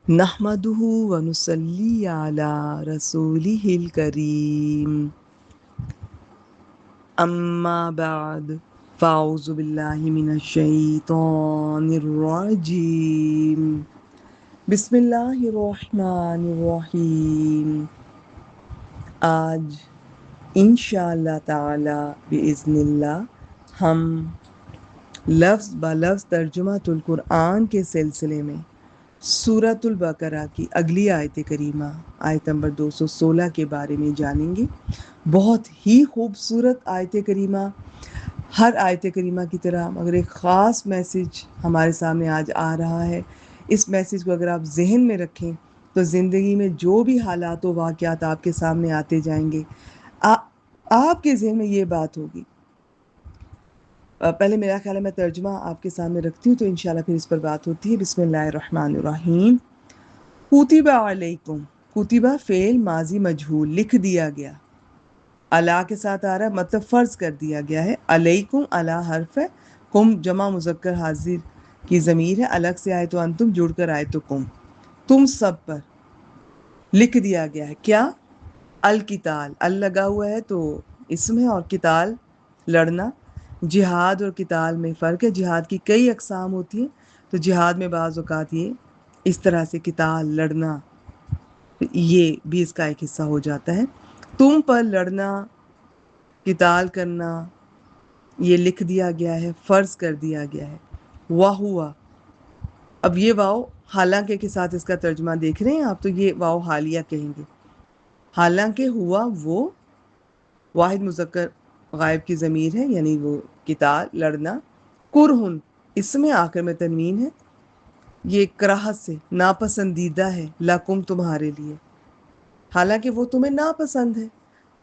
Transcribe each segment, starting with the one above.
نحمدہ ونصلی علی رسولہ الکریم اما بعد فاعوذ باللہ من الشیطان الرجیم بسم اللہ الرحمن الرحیم۔ آج انشاءاللہ تعالی بإذن اللہ ہم لفظ بلفظ ترجمہ القرآن کے سلسلے میں سورۃ البقرہ کی اگلی آیت کریمہ آیت نمبر 216 کے بارے میں جانیں گے۔ بہت ہی خوبصورت آیت کریمہ، ہر آیت کریمہ کی طرح مگر ایک خاص میسج ہمارے سامنے آج آ رہا ہے۔ اس میسج کو اگر آپ ذہن میں رکھیں تو زندگی میں جو بھی حالات و واقعات آپ کے سامنے آتے جائیں گے آپ کے ذہن میں یہ بات ہوگی۔ پہلے میرا خیال ہے میں ترجمہ آپ کے سامنے رکھتی ہوں تو انشاءاللہ پھر اس پر بات ہوتی ہے۔ بسم اللہ الرحمن الرحیم۔ کتب علیکم، کتبہ فعل ماضی مجہول، لکھ دیا گیا، علی کے ساتھ آ رہا ہے مطلب فرض کر دیا گیا ہے۔ علیکم، علی حرف ہے، کم جمع مذکر حاضر کی ضمیر ہے، الگ سے آئے تو انتم، جڑ کر آئے تو کم، تم سب پر لکھ دیا گیا ہے کیا؟ القتال، ال لگا ہوا ہے تو اسم ہے، اور قتال لڑنا۔ جہاد اور قتال میں فرق ہے، جہاد کی کئی اقسام ہوتی ہیں تو جہاد میں بعض اوقات یہ اس طرح سے قتال لڑنا یہ بھی اس کا ایک حصہ ہو جاتا ہے۔ تم پر لڑنا، قتال کرنا یہ لکھ دیا گیا ہے، فرض کر دیا گیا ہے۔ وَهُوَ، اب یہ واو حالانکہ کے ساتھ اس کا ترجمہ دیکھ رہے ہیں آپ تو یہ واو حالیہ کہیں گے۔ حالانکہ ہوا وہ واحد مذکر غائب کی ضمیر ہے، یعنی وہ قتال لڑنا۔ کرہن، اس میں آخر میں تنوین ہے، یہ کراہت سے ناپسندیدہ ہے، لکم تمہارے لیے، حالانکہ وہ تمہیں ناپسند ہے۔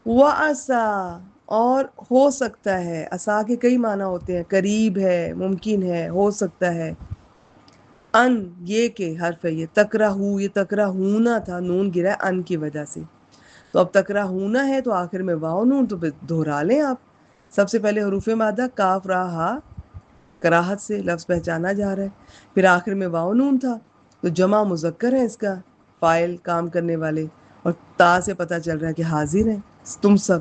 وَعَسَىٰ، اور ہو سکتا ہے، عسیٰ کے کئی معنی ہوتے ہیں، قریب ہے، ممکن ہے، ہو سکتا ہے۔ ان، یہ کہ حرف ہے، یہ تکرہو، یہ تکرہونا تھا، نون گرا ہے ان کی وجہ سے، تو اب تکرہونا ہے تو آخر میں واو نون تو دہرا لیں آپ۔ سب سے پہلے حروف مادہ کاف را ہا، کراہت سے لفظ پہچانا جا رہا ہے، پھر آخر میں واو نون تھا تو جمع مذکر ہے اس کا، فاعل کام کرنے والے، اور تا سے پتہ چل رہا ہے کہ حاضر ہیں تم سب۔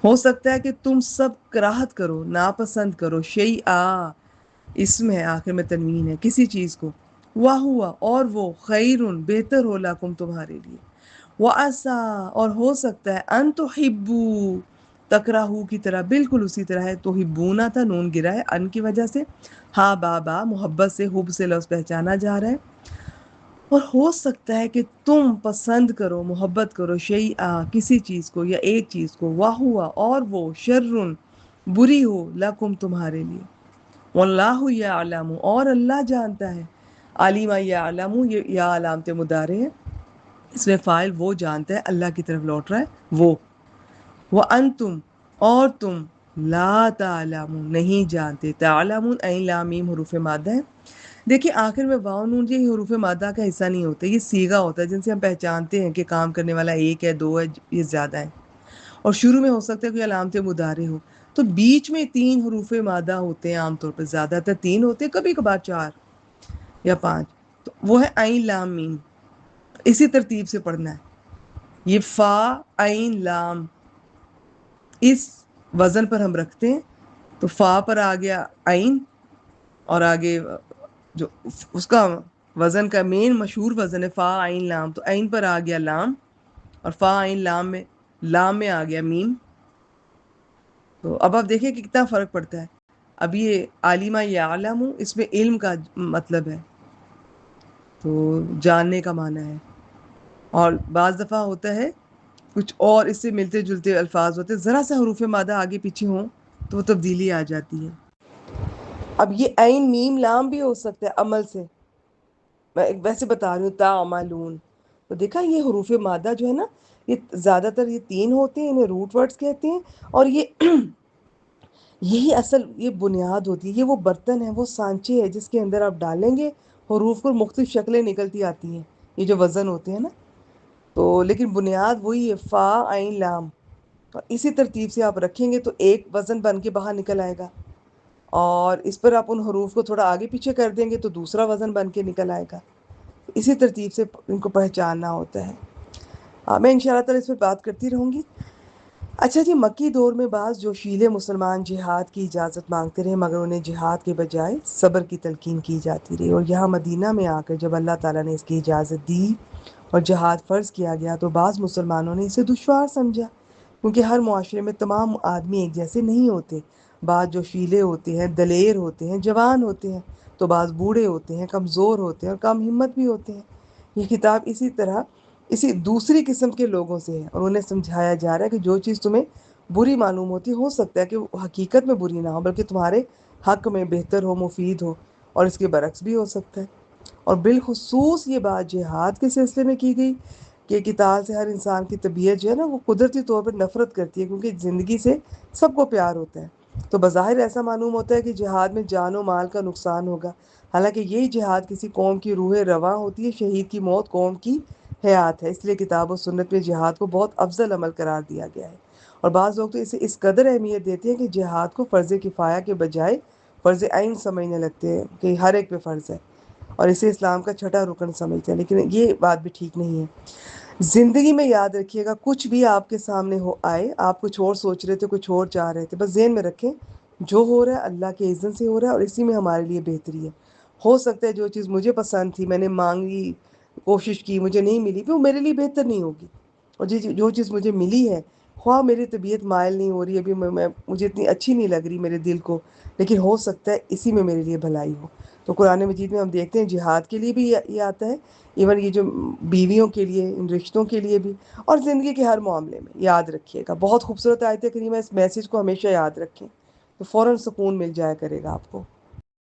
ہو سکتا ہے کہ تم سب کراہت کرو، ناپسند کرو، شیئا اسم ہے، آخر میں تنوین ہے، کسی چیز کو۔ وَهُوَ، اور وہ، خیرٌ بہتر ہو، لکم تمہارے لیے۔ وَعَسَىٰ، اور ہو سکتا ہے، ان تحبوا، تکراہو کی طرح بالکل اسی طرح ہے، تحبونا تھا، نون گرا ہے ان کی وجہ سے، ہا با محبت سے، حب سے لفظ پہچانا جا رہا ہے، اور ہو سکتا ہے کہ تم پسند کرو، محبت کرو، شیئا کسی چیز کو یا ایک چیز کو، وَهُوَ، اور وہ، شرٌ بری ہو، لکم تمہارے لیے۔ واللہ یعلم، اور اللہ جانتا ہے، علیم یعلم، یہ یا علامت مضارع ہے، اس میں فاعل وہ جانتا ہے، اللہ کی طرف لوٹ رہا ہے وہ۔ وَأَنْتُمْ، اور تم، لا تعلمون نہیں جانتے، تعلمون عین لام میم حروف مادہ ہے۔ دیکھیں آخر میں واو نون یہ حروف مادہ کا حصہ نہیں ہوتا، یہ صیغہ ہوتا ہے جن سے ہم پہچانتے ہیں کہ کام کرنے والا ایک ہے، دو ہے، یہ زیادہ ہے، اور شروع میں ہو سکتا ہے کوئی علامت مضارع ہو، تو بیچ میں تین حروف مادہ ہوتے ہیں، عام طور پر زیادہ تر تین ہوتے ہیں، کبھی کبھار چار یا پانچ، تو وہ ہے عین لام میم، اسی ترتیب سے پڑھنا ہے۔ یہ فا عین لام اس وزن پر ہم رکھتے ہیں، تو فا پر آ گیا عین، اور آگے جو اس کا وزن کا مین مشہور وزن ہے فا عین لام، تو عین پر آ گیا لام، اور فا عین لام میں آ گیا میم۔ تو اب آپ دیکھیں کہ کتنا فرق پڑتا ہے۔ اب یہ عالمہ یعلم اس میں علم کا مطلب ہے، تو جاننے کا معنی ہے، اور بعض دفعہ ہوتا ہے کچھ اور اس سے ملتے جلتے الفاظ ہوتے ہیں، ذرا سا حروف مادہ آگے پیچھے ہوں تو وہ تبدیلی آ جاتی ہے۔ اب یہ عین میم لام بھی ہو سکتا ہے عمل سے، میں ویسے بتا رہی ہوں، تعملون، تو دیکھا یہ حروف مادہ جو ہے نا، یہ زیادہ تر یہ تین ہوتے ہیں، انہیں روٹ ورڈز کہتے ہیں، اور یہ یہی اصل یہ بنیاد ہوتی ہے، یہ وہ برتن ہے، وہ سانچے ہے جس کے اندر آپ ڈالیں گے حروف کو مختلف شکلیں نکلتی آتی ہیں، یہ جو وزن ہوتے ہیں نا، تو لیکن بنیاد وہی ہے فا عین لام، اور اسی ترتیب سے آپ رکھیں گے تو ایک وزن بن کے باہر نکل آئے گا، اور اس پر آپ ان حروف کو تھوڑا آگے پیچھے کر دیں گے تو دوسرا وزن بن کے نکل آئے گا۔ اسی ترتیب سے ان کو پہچاننا ہوتا ہے۔ میں انشاءاللہ تعالیٰ اس پہ بات کرتی رہوں گی۔ اچھا جی، مکی دور میں بعض جوشیلے مسلمان جہاد کی اجازت مانگتے رہے، مگر انہیں جہاد کے بجائے صبر کی تلقین کی جاتی رہی، اور یہاں مدینہ میں آ کر جب اللہ تعالیٰ نے اس کی اجازت دی اور جہاد فرض کیا گیا تو بعض مسلمانوں نے اسے دشوار سمجھا، کیونکہ ہر معاشرے میں تمام آدمی ایک جیسے نہیں ہوتے۔ بعض جوشیلے ہوتے ہیں، دلیر ہوتے ہیں، جوان ہوتے ہیں، تو بعض بوڑھے ہوتے ہیں، کمزور ہوتے ہیں اور کم ہمت بھی ہوتے ہیں۔ یہ کتاب اسی طرح اسی دوسری قسم کے لوگوں سے ہے، اور انہیں سمجھایا جا رہا ہے کہ جو چیز تمہیں بری معلوم ہوتی ہو سکتا ہے کہ وہ حقیقت میں بری نہ ہو، بلکہ تمہارے حق میں بہتر ہو، مفید ہو، اور اس کے برعکس بھی ہو سکتا ہے۔ اور بالخصوص یہ بات جہاد کے سلسلے میں کی گئی کہ قتال سے ہر انسان کی طبیعت جو ہے نا وہ قدرتی طور پر نفرت کرتی ہے، کیونکہ زندگی سے سب کو پیار ہوتا ہے۔ تو بظاہر ایسا معلوم ہوتا ہے کہ جہاد میں جان و مال کا نقصان ہوگا، حالانکہ یہی جہاد کسی قوم کی روح رواں ہوتی ہے، شہید کی موت قوم کی حیات ہے۔ اس لیے کتاب و سنت میں جہاد کو بہت افضل عمل قرار دیا گیا ہے، اور بعض لوگ تو اسے اس قدر اہمیت دیتے ہیں کہ جہاد کو فرض کفایہ کے بجائے فرض عین سمجھنے لگتے ہیں کہ ہر ایک پہ فرض ہے، اور اسے اسلام کا چھٹا رکن سمجھتے ہیں، لیکن یہ بات بھی ٹھیک نہیں ہے۔ زندگی میں یاد رکھیے گا، کچھ بھی آپ کے سامنے آئے، آپ کچھ اور سوچ رہے تھے، کچھ اور چاہ رہے تھے، بس ذہن میں رکھیں جو ہو رہا ہے اللہ کے اذن سے ہو رہا ہے، اور اسی میں ہمارے لیے بہتری ہے۔ ہو سکتا ہے جو چیز مجھے پسند تھی، میں نے مانگی، کوشش کی، مجھے نہیں ملی، وہ میرے لیے بہتر نہیں ہوگی، اور جو چیز مجھے ملی ہے، خواہ میری طبیعت مائل نہیں ہو رہی ابھی، مجھے اتنی اچھی نہیں لگ رہی میرے دل کو، لیکن ہو سکتا ہے اسی میں میرے لیے بھلائی ہو۔ تو قرآن مجید میں ہم دیکھتے ہیں جہاد کے لیے بھی یہ آتا ہے، ایون یہ جو بیویوں کے لیے، ان رشتوں کے لیے بھی، اور زندگی کے ہر معاملے میں یاد رکھیے گا۔ بہت خوبصورت آیت کریمہ، اس میسج کو ہمیشہ یاد رکھیں تو فوراً سکون مل جایا کرے گا آپ کو۔